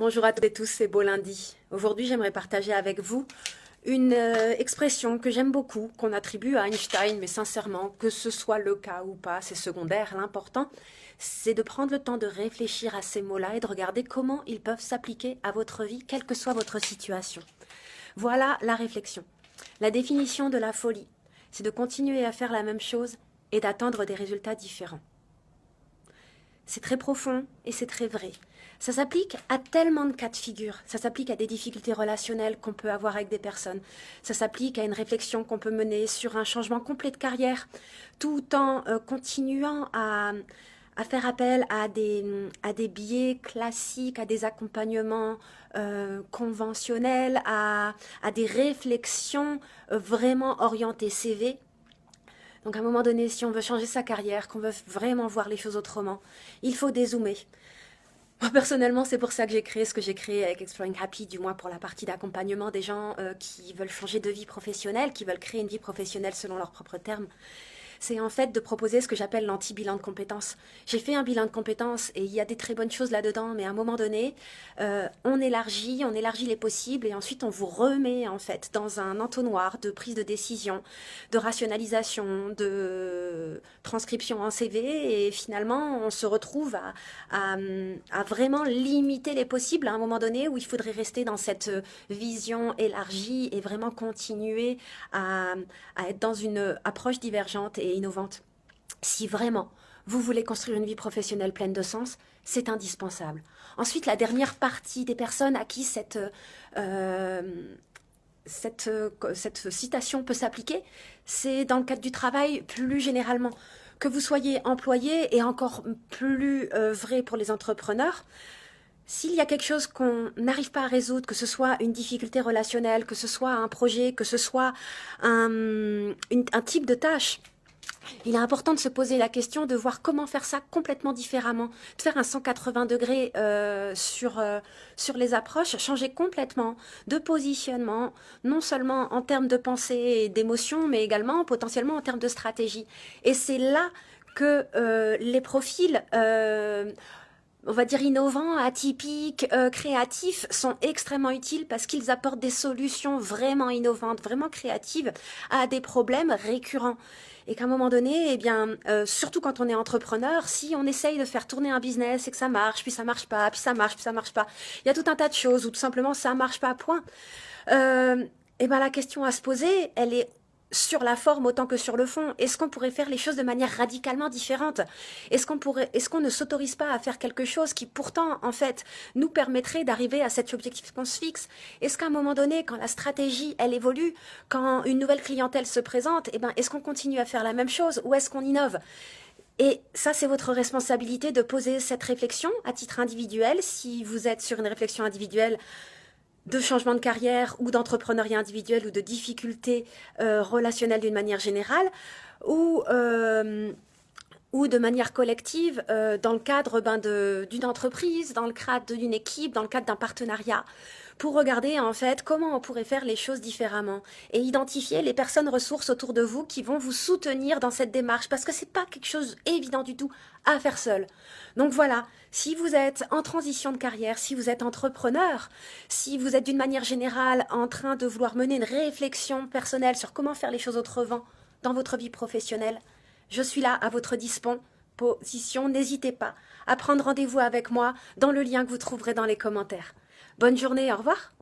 Bonjour à toutes et tous, c'est Beau Lundi. Aujourd'hui, j'aimerais partager avec vous une expression que j'aime beaucoup, qu'on attribue à Einstein, mais sincèrement, que ce soit le cas ou pas, c'est secondaire. L'important, c'est de prendre le temps de réfléchir à ces mots-là et de regarder comment ils peuvent s'appliquer à votre vie, quelle que soit votre situation. Voilà la réflexion. La définition de la folie, c'est de continuer à faire la même chose et d'attendre des résultats différents. C'est très profond et c'est très vrai. Ça s'applique à tellement de cas de figure. Ça s'applique à des difficultés relationnelles qu'on peut avoir avec des personnes. Ça s'applique à une réflexion qu'on peut mener sur un changement complet de carrière, tout en continuant à faire appel à des biais classiques, à des accompagnements conventionnels, à des réflexions vraiment orientées CV. Donc à un moment donné, si on veut changer sa carrière, qu'on veut vraiment voir les choses autrement, il faut dézoomer. Moi personnellement, c'est pour ça que j'ai créé ce que j'ai créé avec Exploring Happy, du moins pour la partie d'accompagnement des gens qui veulent changer de vie professionnelle, qui veulent créer une vie professionnelle selon leurs propres termes. C'est en fait de proposer ce que j'appelle l'anti-bilan de compétences. J'ai fait un bilan de compétences et il y a des très bonnes choses là-dedans, mais à un moment donné, on élargit les possibles et ensuite on vous remet en fait dans un entonnoir de prise de décision, de rationalisation, de transcription en CV et finalement on se retrouve à vraiment limiter les possibles à un moment donné où il faudrait rester dans cette vision élargie et vraiment continuer à être dans une approche divergente et innovante. Si vraiment vous voulez construire une vie professionnelle pleine de sens, c'est indispensable. Ensuite, la dernière partie des personnes à qui cette citation peut s'appliquer, c'est dans le cadre du travail plus généralement. Que vous soyez employé et encore plus vrai pour les entrepreneurs, s'il y a quelque chose qu'on n'arrive pas à résoudre, que ce soit une difficulté relationnelle, que ce soit un projet, que ce soit un type de tâche, il est important de se poser la question de voir comment faire ça complètement différemment, de faire un 180 degrés sur les approches, changer complètement de positionnement, non seulement en termes de pensée et d'émotion, mais également potentiellement en termes de stratégie. Et c'est là que les profils on va dire innovants, atypiques, créatifs, sont extrêmement utiles parce qu'ils apportent des solutions vraiment innovantes, vraiment créatives à des problèmes récurrents. Et qu'à un moment donné, eh bien, surtout quand on est entrepreneur, si on essaye de faire tourner un business et que ça marche, puis ça marche pas, puis ça marche, puis ça marche pas, il y a tout un tas de choses où tout simplement ça marche pas, point. Et ben la question à se poser, elle est sur la forme autant que sur le fond. Est-ce qu'on pourrait faire les choses de manière radicalement différente? Est-ce qu'on ne s'autorise pas à faire quelque chose qui pourtant, en fait, nous permettrait d'arriver à cet objectif qu'on se fixe? Est-ce qu'à un moment donné, quand la stratégie, elle évolue, quand une nouvelle clientèle se présente, eh ben, est-ce qu'on continue à faire la même chose ou est-ce qu'on innove? Et ça, c'est votre responsabilité de poser cette réflexion à titre individuel. Si vous êtes sur une réflexion individuelle, de changement de carrière ou d'entrepreneuriat individuel ou de difficultés relationnelles d'une manière générale ou de manière collective dans le cadre d'une entreprise, dans le cadre d'une équipe, dans le cadre d'un partenariat, pour regarder en fait comment on pourrait faire les choses différemment et identifier les personnes ressources autour de vous qui vont vous soutenir dans cette démarche parce que c'est pas quelque chose évident du tout à faire seul. Donc voilà, si vous êtes en transition de carrière, si vous êtes entrepreneur, si vous êtes d'une manière générale en train de vouloir mener une réflexion personnelle sur comment faire les choses autrement dans votre vie professionnelle, je suis là à votre disposition, n'hésitez pas à prendre rendez-vous avec moi dans le lien que vous trouverez dans les commentaires. Bonne journée, au revoir.